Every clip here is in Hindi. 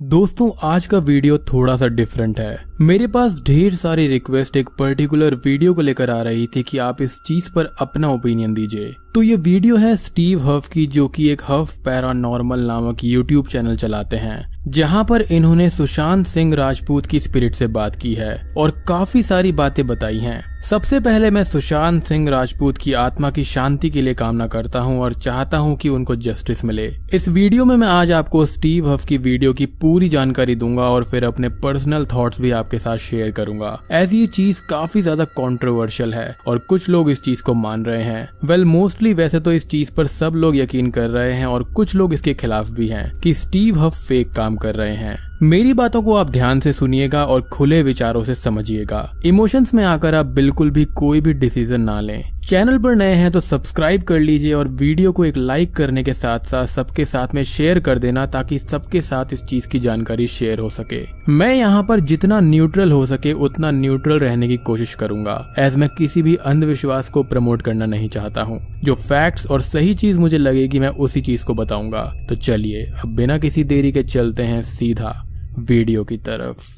दोस्तों आज का वीडियो थोड़ा सा डिफरेंट है। मेरे पास ढेर सारी रिक्वेस्ट एक पर्टिकुलर वीडियो को लेकर आ रही थी कि आप इस चीज पर अपना ओपिनियन दीजिए। तो ये वीडियो है स्टीव हफ की, जो कि एक हफ पैरानॉर्मल नामक यूट्यूब चैनल चलाते हैं, जहां पर इन्होंने सुशांत सिंह राजपूत की स्पिरिट से बात की है और काफी सारी बातें बताई हैं। सबसे पहले मैं सुशांत सिंह राजपूत की आत्मा की शांति के लिए कामना करता हूं और चाहता हूं कि उनको जस्टिस मिले। इस वीडियो में मैं आज आपको स्टीव हफ की वीडियो की पूरी जानकारी दूंगा और फिर अपने पर्सनल थॉट्स भी आपके साथ शेयर करूंगा। ऐसी ये चीज काफी ज्यादा कंट्रोवर्शियल है और कुछ लोग इस चीज को मान रहे हैं। वेल मोस्टली वैसे तो इस चीज पर सब लोग यकीन कर रहे हैं और कुछ लोग इसके खिलाफ भी हैं कि स्टीव हफ फेक काम कर रहे हैं। मेरी बातों को आप ध्यान से सुनिएगा और खुले विचारों से समझिएगा। इमोशंस में आकर आप बिल्कुल भी कोई भी डिसीजन ना लें। चैनल पर नए हैं तो सब्सक्राइब कर लीजिए और वीडियो को एक लाइक करने के साथ साथ सबके साथ में शेयर कर देना, ताकि सबके साथ इस चीज की जानकारी शेयर हो सके। मैं यहाँ पर जितना न्यूट्रल हो सके उतना न्यूट्रल रहने की कोशिश करूंगा, एज मैं किसी भी अंधविश्वास को प्रमोट करना नहीं चाहता हूँ। जो फैक्ट्स और सही चीज मुझे लगेगी मैं उसी चीज को बताऊंगा। तो चलिए अब बिना किसी देरी के चलते हैं सीधा वीडियो की तरफ।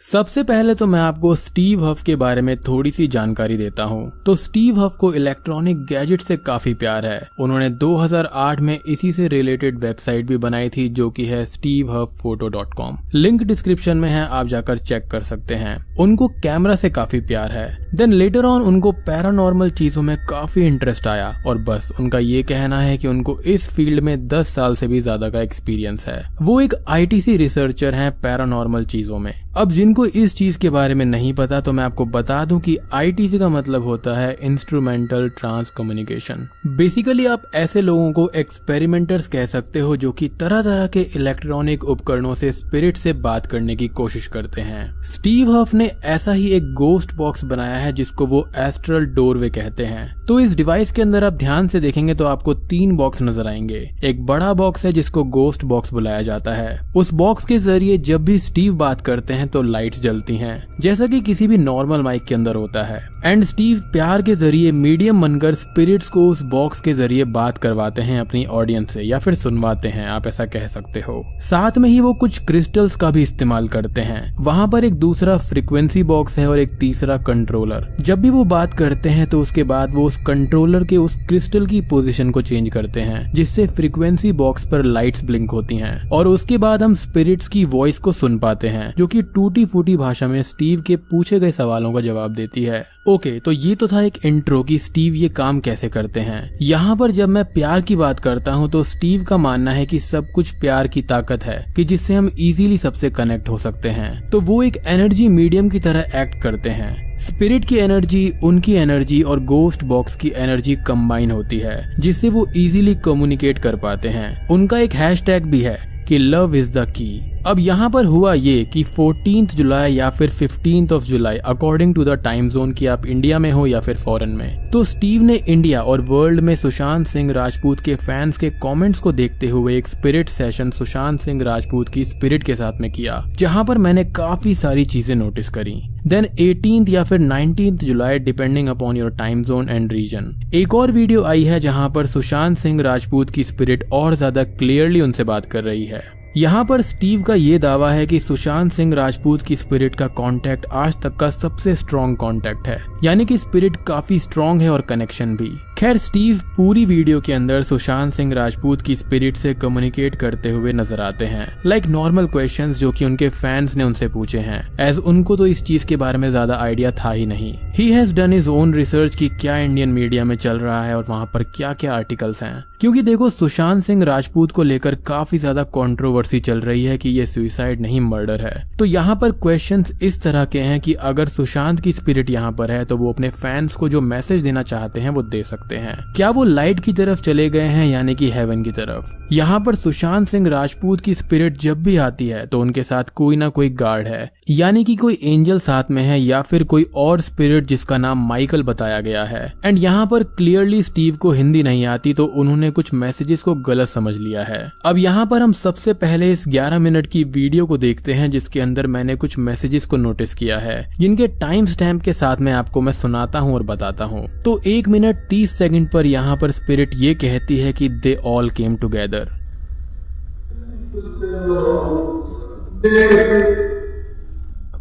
सबसे पहले तो मैं आपको स्टीव हफ के बारे में थोड़ी सी जानकारी देता हूं। तो स्टीव हफ को इलेक्ट्रॉनिक गैजेट से काफी प्यार है। उन्होंने 2008 में इसी से रिलेटेड वेबसाइट भी बनाई थी, जो कि है stevhuffphoto.com। लिंक डिस्क्रिप्शन में है, आप जाकर चेक कर सकते हैं। उनको कैमरा से काफी प्यार है। देन लेटर ऑन उनको पैरानॉर्मल चीजों में काफी इंटरेस्ट आया और बस उनका ये कहना है कि उनको इस फील्ड में 10 साल से भी ज्यादा का एक्सपीरियंस है। वो एक ITC रिसर्चर हैं पैरानॉर्मल चीजों में। अब जिनको इस चीज के बारे में नहीं पता तो मैं आपको बता दूं कि ITC का मतलब होता है इंस्ट्रूमेंटल ट्रांस कम्युनिकेशन। बेसिकली आप ऐसे लोगों को एक्सपेरिमेंटर्स कह सकते हो जो कि तरह तरह के इलेक्ट्रॉनिक उपकरणों से स्पिरिट से बात करने की कोशिश करते हैं। स्टीव हफ ने ऐसा ही एक गोस्ट बॉक्स बनाया है जिसको वो एस्ट्रल डोरवे कहते हैं। तो इस डिवाइस के अंदर आप ध्यान से देखेंगे तो आपको 3 बॉक्स नजर आएंगे। एक बड़ा बॉक्स है जिसको गोस्ट बॉक्स बुलाया जाता है। उस बॉक्स के जरिए जब भी स्टीव बात करते हैं तो लाइट्स जलती हैं, जैसा कि किसी भी नॉर्मल माइक के अंदर होता है। एंड स्टीव प्यार के जरिए मीडियम बनकर स्पिरिट्स को उस बॉक्स के जरिए बात करवाते हैं अपनी ऑडियंस से, या फिर सुनवाते हैं, आप ऐसा कह सकते हो। साथ में ही वो कुछ क्रिस्टल्स का भी इस्तेमाल करते हैं। वहां पर एक दूसरा फ्रीक्वेंसी बॉक्स है और एक तीसरा कंट्रोलर। जब भी वो बात करते हैं तो उसके बाद वो उस कंट्रोलर के उस क्रिस्टल की पोजीशन को चेंज करते हैं, जिससे फ्रीक्वेंसी बॉक्स पर लाइट्स ब्लिंक होती हैं और उसके बाद हम स्पिरिट्स की वॉइस को सुन पाते हैं, जो कि टूटी फूटी भाषा में स्टीव के पूछे गए सवालों का जवाब देती है। ओके, तो ये तो था एक इंट्रो कि स्टीव ये काम कैसे करते हैं। यहाँ पर जब मैं प्यार की बात करता हूँ तो स्टीव का मानना है कि सब कुछ प्यार की ताकत है कि जिससे हम इजीली सबसे कनेक्ट हो सकते हैं। तो वो एक एनर्जी मीडियम की तरह एक्ट करते हैं। स्पिरिट की एनर्जी, उनकी एनर्जी और गोस्ट बॉक्स की एनर्जी कंबाइन होती है, जिससे वो इजीली कम्युनिकेट कर पाते हैं। उनका एक हैशटैग भी है कि लव इज द की। अब यहाँ पर हुआ ये कि 14 जुलाई या फिर 15 जुलाई according to the time zone की आप इंडिया में हो या फिर फॉरेन में, तो स्टीव ने इंडिया और वर्ल्ड में सुशांत सिंह राजपूत के फैंस के कमेंट्स को देखते हुए एक स्पिरिट सेशन सुशांत सिंह राजपूत की स्पिरिट के साथ में किया, जहाँ पर मैंने काफी सारी चीजें नोटिस करी। देन 18 या फिर 19 जुलाई depending upon your time zone and region, एक और वीडियो आई है जहाँ पर सुशांत सिंह राजपूत की स्पिरिट और ज्यादा क्लियरली उनसे बात कर रही है। यहाँ पर स्टीव का ये दावा है कि सुशांत सिंह राजपूत की स्पिरिट का कांटेक्ट आज तक का सबसे स्ट्रॉन्ग कांटेक्ट है, यानी कि स्पिरिट काफी स्ट्रॉन्ग है और कनेक्शन भी। खैर स्टीव पूरी वीडियो के अंदर सुशांत सिंह राजपूत की स्पिरिट से कम्युनिकेट करते हुए नजर आते हैं, लाइक नॉर्मल क्वेश्चंस जो कि उनके फैंस ने उनसे पूछे हैं, एज उनको तो इस चीज के बारे में ज्यादा आइडिया था ही नहीं। He has done his own research कि क्या इंडियन मीडिया में चल रहा है और वहाँ पर क्या क्या आर्टिकल्स हैं। क्योंकि देखो सुशांत सिंह राजपूत को लेकर काफी ज्यादा कंट्रोवर्सी चल रही है कि ये सुसाइड नहीं मर्डर है। तो यहाँ पर क्वेश्चंस इस तरह के हैं कि अगर सुशांत की स्पिरिट यहाँ पर है तो वो अपने फैंस को जो मैसेज देना चाहते हैं वो दे सकते हैं। क्या वो लाइट की तरफ चले गए हैं, यानी कि हेवन की तरफ? यहाँ पर सुशांत सिंह राजपूत की स्पिरिट जब भी आती है तो उनके साथ कोई ना कोई गार्ड है, यानी कि कोई एंजल साथ में है या फिर कोई और स्पिरिट जिसका नाम माइकल बताया गया है। एंड यहाँ पर क्लियरली स्टीव को हिंदी नहीं आती तो उन्होंने कुछ मैसेजेस को गलत समझ लिया है। अब यहाँ पर हम सबसे पहले इस 11 मिनट की वीडियो को देखते हैं जिसके अंदर मैंने कुछ मैसेजेस को नोटिस किया है, जिनके टाइम स्टैम्प के साथ में आपको मैं सुनाता हूँ और बताता हूँ। तो 1 मिनट 30 सेकंड पर यहाँ पर स्पिरिट ये कहती है कि दे ऑल केम टुगेदर।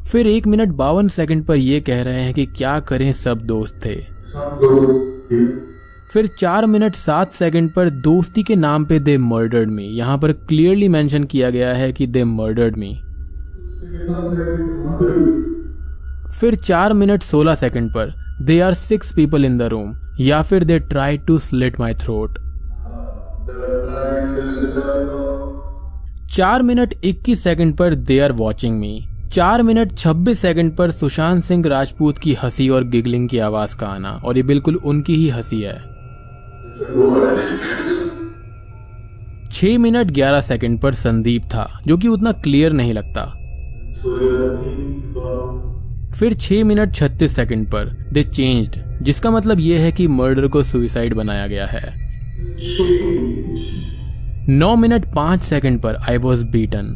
फिर 1 मिनट 52 सेकंड पर ये कह रहे हैं कि क्या करें सब दोस्त थे। फिर 4 मिनट 7 सेकंड पर दोस्ती के नाम पे दे मर्डर्ड मी, यहाँ पर क्लियरली मेंशन किया गया है कि दे मर्डर्ड मी। फिर 4 मिनट 16 सेकंड पर they are 6 people in the room, या फिर they try to slit my throat. 4 minute 21 second पर they are watching me. 4 minute 26 second पर सुशांत सिंह राजपूत की हंसी और गिगलिंग की आवाज का आना, और ये बिल्कुल उनकी ही हंसी है। 6 मिनट 11 सेकंड पर संदीप था, जो कि उतना क्लियर नहीं लगता। फिर 6 मिनट 36 सेकंड पर दे चेंज्ड, जिसका मतलब यह है कि मर्डर को सुसाइड बनाया गया है। 9 मिनट 5 सेकंड पर आई वॉज बीटन।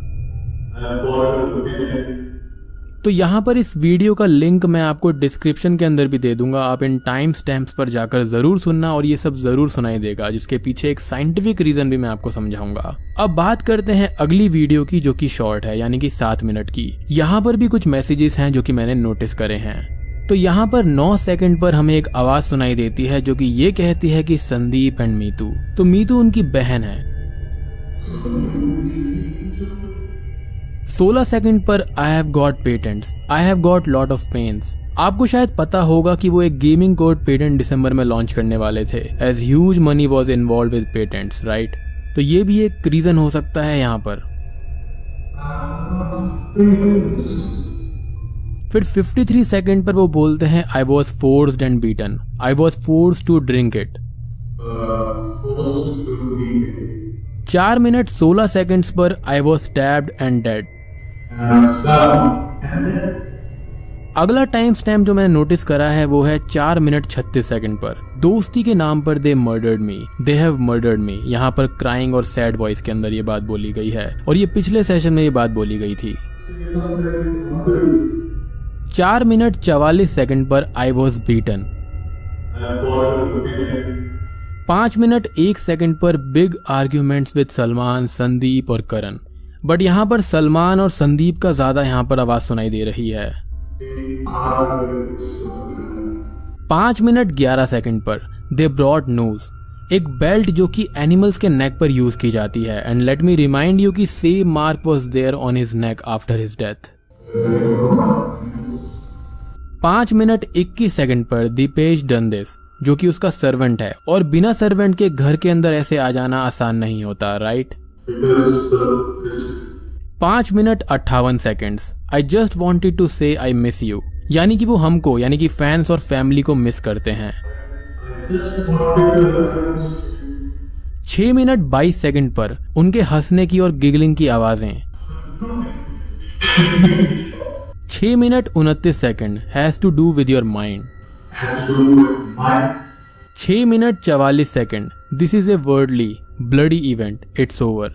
तो यहाँ पर इस वीडियो का लिंक मैं आपको डिस्क्रिप्शन के अंदर भी दे दूंगा, आप इन टाइम स्टैम्प्स पर जाकर जरूर सुनना और ये सब जरूर सुनाई देगा, जिसके पीछे एक साइंटिफिक रीजन भी मैं आपको समझाऊंगा। अब बात करते हैं अगली वीडियो की, जो कि शॉर्ट है, यानी कि 7 मिनट की। यहाँ पर भी कुछ मैसेजेस हैं जो कि मैंने नोटिस करे हैं। तो यहाँ पर 9 सेकंड पर हमें एक आवाज सुनाई देती है जो कि ये कहती है कि संदीप एंड मीतू। तो मीतू उनकी बहन है। 16 सेकंड पर I have got patents, I have got lot of pens. आपको शायद पता होगा कि वो एक गेमिंग कोड पेटेंट दिसंबर में लॉन्च करने वाले थे, as huge money was involve with patents, right. तो ये भी एक रीजन हो सकता है यहाँ पर। फिर 53 सेकंड पर वो बोलते हैं I was forced and beaten, I was forced to drink it. 4 minute 16 seconds पर I was stabbed and dead. अगला टाइम स्टैम्प जो मैंने नोटिस करा है वो है 4 मिनट 36 सेकंड पर। दोस्ती के नाम पर they murdered me, they have murdered me. यहाँ पर क्राइंग और सैड वॉइस के अंदर ये बात बोली गई है, और ये पिछले सेशन में ये बात बोली गई थी। 4 मिनट 44 सेकंड पर I was beaten. 5 minute 1 second पर big arguments with Salman, Sandeep और करण। बट यहाँ पर सलमान और संदीप का ज्यादा यहाँ पर आवाज सुनाई दे रही है। 5 मिनट 11 सेकंड पर दे ब्रॉट नोज, एक बेल्ट जो कि एनिमल्स के नेक पर यूज की जाती है। And let me remind you कि same mark was there on his neck after his death. 5 minute 21 second पर दीपेश डन दिस, जो कि उसका सर्वेंट है, और बिना सर्वेंट के घर के अंदर ऐसे आ जाना आसान नहीं होता, right. 5 minute 58 seconds I just wanted to say I miss you, यानी कि वो हमको, यानी कि फैंस और फैमिली को मिस करते हैं। 6 मिनट 22 सेकंड पर उनके हंसने की और गिगलिंग की आवाजें। 6 minute 29 second has to do with your mind. 6 minute 44 second this is a worldly bloody event, it's over.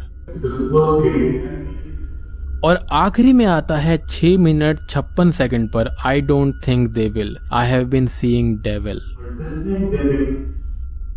और आखिरी में आता है 6 मिनट 56 सेकंड पर I don't think they will, I have been seeing devil.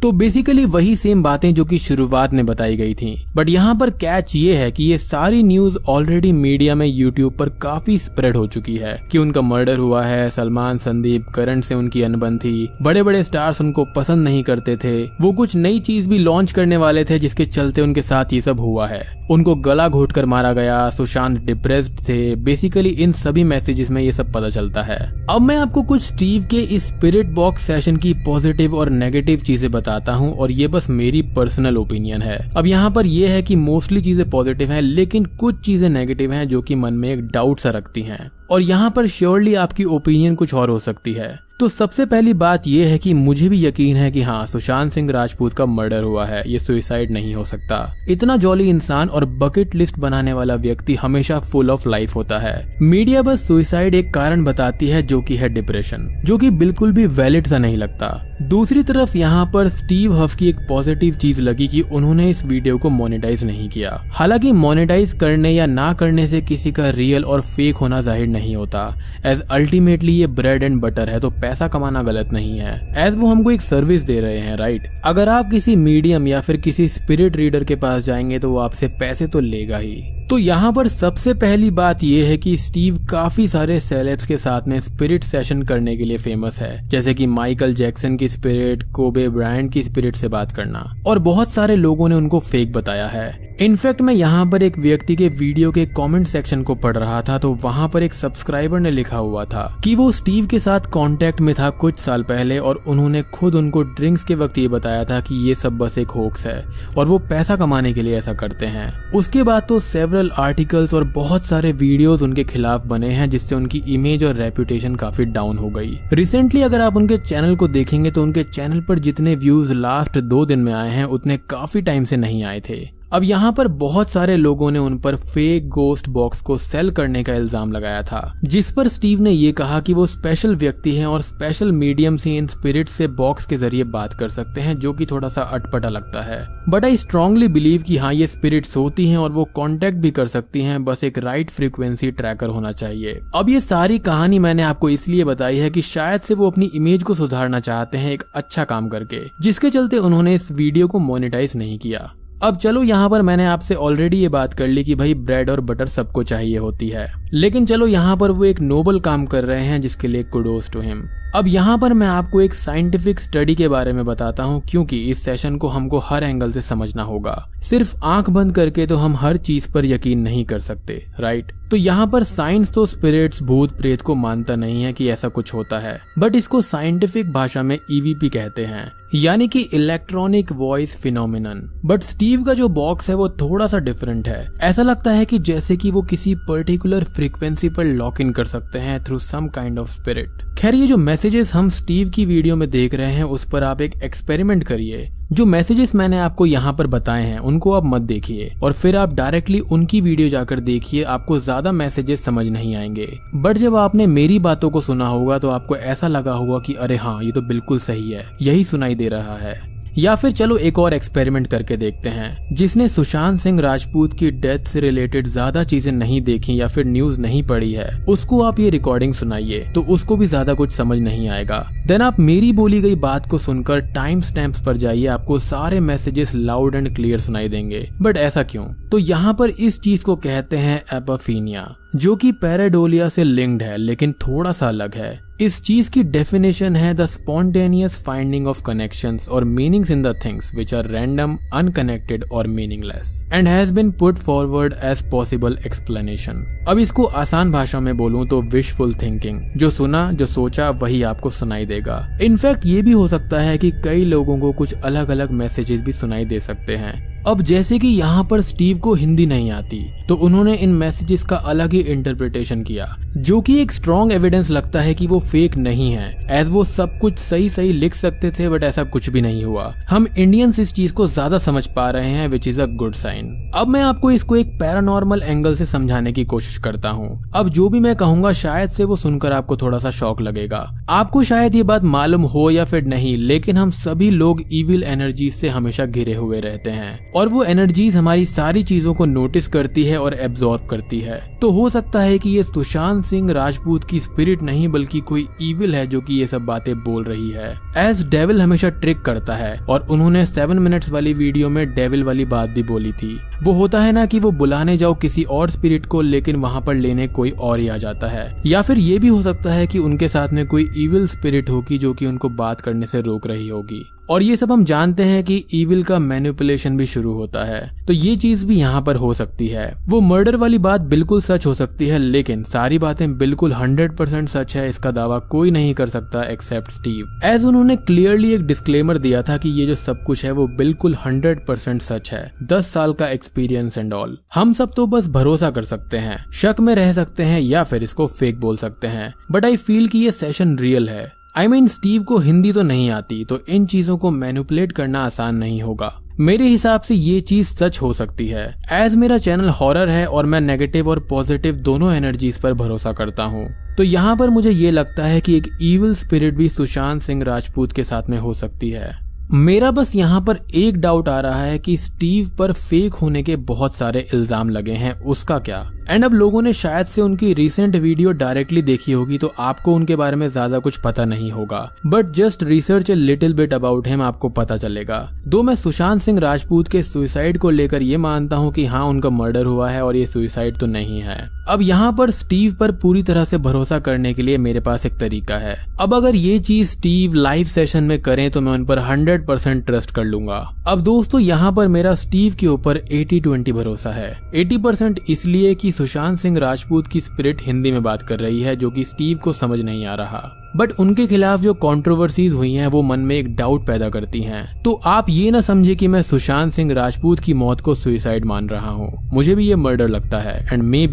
तो बेसिकली वही सेम बातें जो कि शुरुआत में बताई गई थी, बट यहाँ पर कैच ये है कि ये सारी न्यूज ऑलरेडी मीडिया में यूट्यूब पर काफी स्प्रेड हो चुकी है कि उनका मर्डर हुआ है, सलमान संदीप करण से उनकी अनबन थी, बड़े बड़े स्टार्स उनको पसंद नहीं करते थे, वो कुछ नई चीज भी लॉन्च करने वाले थे जिसके चलते उनके साथ ये सब हुआ है, उनको गला घोट कर मारा गया, सुशांत डिप्रेस्ड थे। बेसिकली इन सभी मैसेजेस में ये सब पता चलता है। अब मैं आपको कुछ स्टीव के इस स्पिरिट बॉक्स सेशन की पॉजिटिव और नेगेटिव चीजें बताता हूँ, और ये बस मेरी पर्सनल ओपिनियन है। अब यहाँ पर ये है कि मोस्टली चीजें पॉजिटिव हैं, लेकिन कुछ चीजें नेगेटिव हैं जो कि मन में एक डाउट सा रखती हैं, और यहाँ पर श्योरली आपकी ओपिनियन कुछ और हो सकती है। तो सबसे पहली बात यह है कि मुझे भी यकीन है कि हाँ, सुशांत सिंह राजपूत का मर्डर हुआ है, ये सुसाइड नहीं हो सकता। इतना जॉली इंसान और बकेट लिस्ट बनाने वाला व्यक्ति हमेशा फुल ऑफ लाइफ होता है। मीडिया बस सुसाइड एक कारण बताती है जो कि है डिप्रेशन, जो कि बिल्कुल भी वैलिड सा नहीं लगता। दूसरी तरफ यहाँ पर स्टीव हफ की एक पॉजिटिव चीज लगी कि उन्होंने इस वीडियो को मोनेटाइज नहीं किया। हालांकि मोनेटाइज करने या ना करने से किसी का रियल और फेक होना जाहिर नहीं होता, एज अल्टीमेटली ये ब्रेड एंड बटर है, तो पैसा कमाना गलत नहीं है, एज वो हमको एक सर्विस दे रहे हैं, राइट। अगर आप किसी मीडियम या फिर किसी स्पिरिट रीडर के पास जाएंगे तो वो आपसे पैसे तो लेगा ही। तो यहाँ पर सबसे पहली बात यह है कि स्टीव काफी सारे सेलेब्स के साथ में स्पिरिट सेशन करने के लिए फेमस है, जैसे कि माइकल जैक्सन की स्पिरिट, कोबे ब्रायंट की स्पिरिट से बात करना, और बहुत सारे लोगों ने उनको फेक बताया है। इनफैक्ट मैं यहाँ पर एक व्यक्ति के वीडियो के कमेंट सेक्शन को पढ़ रहा था, तो वहाँ पर एक सब्सक्राइबर ने लिखा हुआ था कि वो स्टीव के साथ कांटेक्ट में था कुछ साल पहले और उन्होंने खुद उनको ड्रिंक्स के वक्त ये बताया था कि ये सब बस एक होक्स है और वो पैसा कमाने के लिए ऐसा करते हैं। उसके बाद तो सेवरल आर्टिकल्स और बहुत सारे वीडियोस उनके खिलाफ बने हैं, जिससे उनकी इमेज और रेपुटेशन काफी डाउन हो गई। रिसेंटली अगर आप उनके चैनल को देखेंगे तो उनके चैनल पर जितने व्यूज लास्ट 2 दिन में आए हैं उतने काफी टाइम से नहीं आए थे। अब यहाँ पर बहुत सारे लोगों ने उन पर फेक गोस्ट बॉक्स को सेल करने का इल्जाम लगाया था, जिस पर स्टीव ने ये कहा कि वो स्पेशल व्यक्ति हैं और स्पेशल मीडियम से इन स्पिरिट से बॉक्स के जरिए बात कर सकते हैं, जो कि थोड़ा सा अटपटा लगता है। बट आई स्ट्रांगली बिलीव कि हाँ, ये स्पिरिट्स होती हैं और वो कांटेक्ट भी कर सकती हैं, बस एक राइट फ्रीक्वेंसी ट्रैकर होना चाहिए। अब ये सारी कहानी मैंने आपको इसलिए बताई है कि शायद से वो अपनी इमेज को सुधारना चाहते हैं एक अच्छा काम करके, जिसके चलते उन्होंने इस वीडियो को मोनेटाइज नहीं किया। अब चलो यहाँ पर मैंने आपसे ऑलरेडी ये बात कर ली कि भाई ब्रेड और बटर सबको चाहिए होती है, लेकिन चलो यहाँ पर वो एक नोबल काम कर रहे हैं जिसके लिए कुडोस टू हिम। अब यहाँ पर मैं आपको एक साइंटिफिक स्टडी के बारे में बताता हूँ, क्योंकि इस सेशन को हमको हर एंगल से समझना होगा। सिर्फ आंख बंद करके तो हम हर चीज पर यकीन नहीं कर सकते, राइट। तो यहाँ पर साइंस तो स्पिरिट्स, भूत प्रेत को मानता नहीं है कि ऐसा कुछ होता है, बट इसको साइंटिफिक भाषा में EVP कहते हैं, यानी कि electronic voice phenomenon. But Steve का जो बॉक्स है वो थोड़ा सा डिफरेंट है। ऐसा लगता है कि जैसे कि वो किसी पर्टिकुलर फ्रीक्वेंसी पर लॉक इन कर सकते हैं through some kind of spirit. खैर, ये जो मैसेजेस हम स्टीव की वीडियो में देख रहे हैं उस पर आप एक एक्सपेरिमेंट करिए। जो मैसेजेस मैंने आपको यहाँ पर बताए हैं उनको आप मत देखिए और फिर आप डायरेक्टली उनकी वीडियो जाकर देखिए, आपको ज्यादा मैसेजेस समझ नहीं आएंगे। बट जब आपने मेरी बातों को सुना होगा तो आपको ऐसा लगा होगा कि अरे हाँ, ये तो बिल्कुल सही है, यही सुनाई दे रहा है। या फिर चलो एक और एक्सपेरिमेंट करके देखते हैं। जिसने सुशांत सिंह राजपूत की डेथ से रिलेटेड ज्यादा चीजें नहीं देखी या फिर न्यूज नहीं पढ़ी है, उसको आप ये रिकॉर्डिंग सुनाइए तो उसको भी ज्यादा कुछ समझ नहीं आएगा। देन आप मेरी बोली गई बात को सुनकर टाइम स्टैम्प्स पर जाइए, आपको सारे मैसेजेस लाउड एंड क्लियर सुनाई देंगे। बट ऐसा क्यों? तो यहाँ पर इस चीज को कहते हैं एपिफेनिया, जो कि पैराडोलिया से लिंक्ड है लेकिन थोड़ा सा अलग है। इस चीज की डेफिनेशन है the spontaneous finding of connections और meanings in the things which are random, unconnected और meaningless and has been put forward as possible explanation. अब इसको आसान भाषा में बोलूं तो विशफुल थिंकिंग, जो सुना, जो सोचा वही आपको सुनाई देगा। इनफैक्ट ये भी हो सकता है कि कई लोगों को कुछ अलग अलग मैसेजेस भी सुनाई दे सकते हैं। अब जैसे कि यहाँ पर स्टीव को हिंदी नहीं आती, तो उन्होंने इन मैसेजेस का अलग ही इंटरप्रिटेशन किया, जो कि एक स्ट्रॉन्ग एविडेंस लगता है कि वो फेक नहीं है, एज वो सब कुछ सही सही लिख सकते थे, बट ऐसा कुछ भी नहीं हुआ। हम इंडियंस इस चीज को ज्यादा समझ पा रहे हैं, which is a good sign. अब मैं आपको इसको एक पैरानॉर्मल एंगल से समझाने की कोशिश करता हूँ। अब जो भी मैं कहूँगा शायद से वो सुनकर आपको थोड़ा सा शॉक लगेगा। आपको शायद ये बात मालूम हो या फिर नहीं, लेकिन हम सभी लोग इविल एनर्जीज से हमेशा घिरे हुए रहते हैं और वो एनर्जीज हमारी सारी चीजों को नोटिस करती है और एब्जॉर्ब करती है। तो हो सकता है कि ये सुशांत सिंह राजपूत की स्पिरिट नहीं बल्कि कोई इविल है जो कि ये सब बातें बोल रही है। एज डेविल हमेशा ट्रिक करता है और उन्होंने 7 मिनट्स वाली वीडियो में डेविल वाली बात भी बोली थी। वो होता है ना कि वो बुलाने जाओ किसी और स्पिरिट को, लेकिन वहाँ पर लेने कोई और ही आ जाता है। या फिर ये भी हो सकता है कि उनके साथ में कोई इविल स्पिरिट होगी जो कि उनको बात करने से रोक रही होगी। और ये सब हम जानते हैं कि इविल का मैनिपुलेशन भी शुरू होता है, तो ये चीज भी यहाँ पर हो सकती है। वो मर्डर वाली बात बिल्कुल सच हो सकती है, लेकिन सारी बातें बिल्कुल 100% सच है, इसका दावा कोई नहीं कर सकता एक्सेप्ट स्टीव। एज उन्होंने क्लियरली एक डिस्क्लेमर दिया था कि ये जो सब कुछ है वो बिल्कुल 100% सच है, 10 साल का एक्सपीरियंस एंड ऑल। हम सब तो बस भरोसा कर सकते हैं, शक में रह सकते हैं या फिर इसको फेक बोल सकते हैं, बट आई फील कि ये सेशन रियल है। I mean, स्टीव को हिंदी तो नहीं आती, तो इन चीजों को मैनिपुलेट करना आसान नहीं होगा। मेरे हिसाब से ये चीज सच हो सकती है। एज मेरा चैनल हॉरर है और मैं नेगेटिव और पॉजिटिव दोनों एनर्जीज पर भरोसा करता हूँ, तो यहाँ पर मुझे ये लगता है कि एक इविल स्पिरिट भी सुशांत सिंह राजपूत के साथ में हो सकती है। मेरा बस यहाँ पर एक डाउट आ रहा है कि स्टीव पर फेक होने के बहुत सारे इल्जाम लगे हैं, उसका क्या। एंड अब लोगों ने शायद से उनकी रिसेंट वीडियो डायरेक्टली देखी होगी, तो आपको उनके बारे में ज्यादा कुछ पता नहीं होगा, but just research a little bit about him, आपको पता चलेगा। दो मैं सुशांत सिंह राजपूत के सुसाइड को लेकर ये मानता हूँ कि हाँ, उनका मर्डर हुआ है और ये सुसाइड तो नहीं है। अब यहाँ पर स्टीव पर पूरी तरह से भरोसा करने के लिए मेरे पास एक तरीका है। अब अगर ये चीज स्टीव लाइव सेशन में करें तो मैं उन पर 100% ट्रस्ट कर लूंगा। अब दोस्तों, यहाँ पर मेरा स्टीव के ऊपर 80-20 भरोसा है। 80% इसलिए कि सुशांत सिंह राजपूत की स्पिरिट हिंदी में बात कर रही है, जो कि स्टीव को समझ नहीं आ रहा, बट उनके खिलाफ जो कंट्रोवर्सीज हुई हैं वो मन में एक डाउट पैदा करती हैं। तो आप ये ना समझे कि मैं सुशांत सिंह राजपूत की मौत को सुसाइड मान रहा हूँ, मुझे भी ये मर्डर लगता है। एंड मे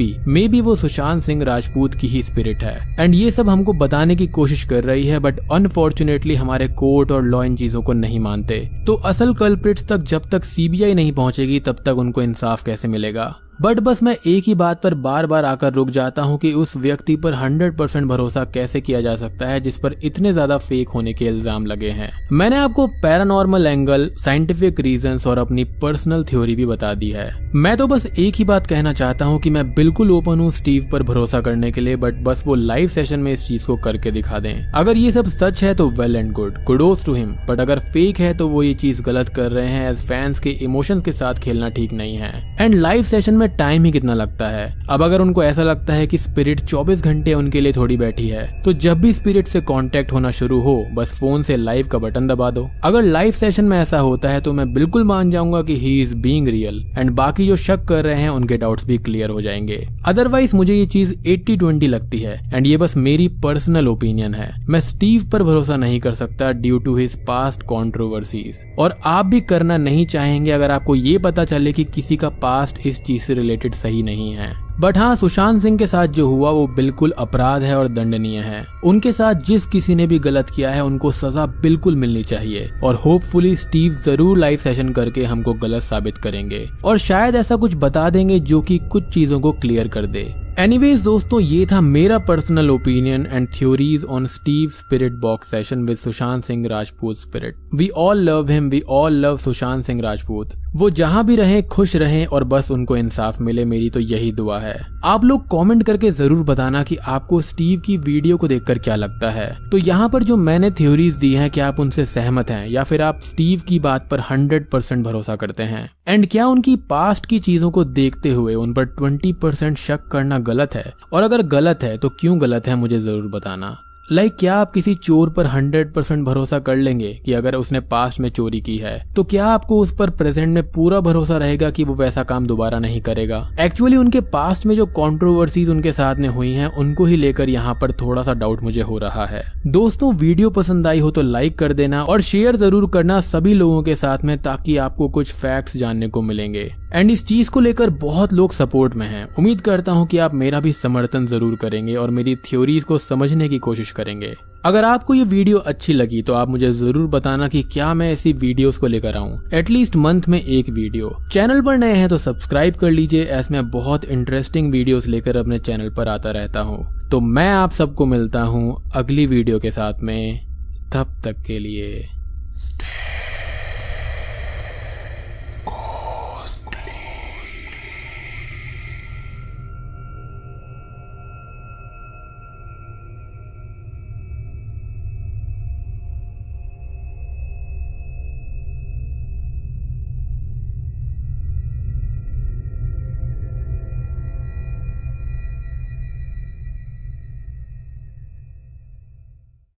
बी वो सुशांत सिंह राजपूत की ही स्पिरिट है, एंड ये सब हमको बताने की कोशिश कर रही है, बट अनफॉर्चुनेटली हमारे कोर्ट और लॉ इन चीजों को नहीं मानते। तो असल कल्प्रिट्स तक जब तक सीबीआई नहीं पहुंचेगी तब तक उनको इंसाफ कैसे मिलेगा। बट बस मैं एक ही बात पर बार बार आकर रुक जाता हूँ कि उस व्यक्ति पर 100% भरोसा कैसे किया जा सकता है जिस पर इतने ज्यादा फेक होने के इल्जाम लगे हैं। मैंने आपको पैरानॉर्मल एंगल, साइंटिफिक रीजंस और अपनी पर्सनल थ्योरी भी बता दी है। मैं तो बस एक ही बात कहना चाहता हूँ कि मैं बिल्कुल ओपन हूँ स्टीव पर भरोसा करने के लिए, बट बस वो लाइव सेशन में इस चीज को करके दिखा दें। अगर ये सब सच है तो well and good, kudos to him, but अगर फेक है तो वो ये चीज गलत कर रहे हैं। एज फैंस के इमोशंस के साथ खेलना ठीक नहीं है। एंड लाइव सेशन में टाइम ही कितना लगता है। अब अगर उनको ऐसा लगता है कि स्पिरिट 24 घंटे उनके लिए थोड़ी बैठी है, तो जब भी स्पिरिट से कांटेक्ट होना शुरू हो बस फोन से लाइव का बटन दबा दो। अगर लाइव सेशन में ऐसा होता है तो मैं बिल्कुल मान जाऊंगा कि he is being real, and बाकी जो शक कर रहे हैं उनके डाउट्स भी क्लियर हो जाएंगे। अदरवाइज मुझे ये चीज 80-20 लगती है, एंड ये बस मेरी पर्सनल ओपिनियन है। मैं स्टीव पर भरोसा नहीं कर सकता due to his past controversies, और आप भी करना नहीं चाहेंगे अगर आपको ये पता चले कि किसी का पास्ट इस चीज से रिलेटेड सही नहीं है। बट हाँ, सुशांत सिंह के साथ जो हुआ वो बिल्कुल अपराध है और दंडनीय है। उनके साथ जिस किसी ने भी गलत किया है उनको सजा बिल्कुल मिलनी चाहिए, और होपफुली स्टीव जरूर लाइव सेशन करके हमको गलत साबित करेंगे और शायद ऐसा कुछ बता देंगे जो कि कुछ चीजों को क्लियर कर दे। एनीवेज दोस्तों, ये था मेरा personal opinion and theories on Steve spirit box session with Sushant Singh Rajput spirit. We all love him, we all love Sushant Singh Rajput. वो जहां भी रहें खुश रहें और बस उनको इंसाफ मिले, मेरी तो यही दुआ है। आप लोग कमेंट करके जरूर बताना कि आपको स्टीव की वीडियो को देखकर क्या लगता है। तो यहाँ पर जो मैंने थ्योरीज दी हैं, क्या आप उनसे सहमत हैं या फिर आप स्टीव की बात पर 100% भरोसा करते हैं? एंड क्या उनकी पास्ट की चीजों को देखते हुए उन पर 20% शक करना गलत है? और अगर गलत है तो क्यों गलत है, मुझे जरूर बताना। क्या आप किसी चोर पर 100% भरोसा कर लेंगे कि अगर उसने पास्ट में चोरी की है तो क्या आपको उस पर प्रेजेंट में पूरा भरोसा रहेगा कि वो वैसा काम दोबारा नहीं करेगा? एक्चुअली उनके पास्ट में जो कंट्रोवर्सीज उनके साथ में हुई हैं उनको ही लेकर यहाँ पर थोड़ा सा डाउट मुझे हो रहा है। दोस्तों, वीडियो पसंद आई हो तो लाइक कर देना और शेयर जरूर करना सभी लोगों के साथ में, ताकि आपको कुछ फैक्ट्स जानने को मिलेंगे। एंड इस चीज को लेकर बहुत लोग सपोर्ट में हैं। उम्मीद करता हूँ कि आप मेरा भी समर्थन जरूर करेंगे और मेरी थ्योरीज को समझने की कोशिश करेंगे। अगर आपको ये वीडियो अच्छी लगी तो आप मुझे जरूर बताना कि क्या मैं ऐसी वीडियोस को लेकर आऊं, एटलीस्ट मंथ में एक वीडियो। चैनल पर नए हैं तो सब्सक्राइब कर लीजिए, ऐसे मैं बहुत इंटरेस्टिंग वीडियोस लेकर अपने चैनल पर आता रहता हूं। तो मैं आप सबको मिलता हूं अगली वीडियो के साथ में, तब तक के लिए।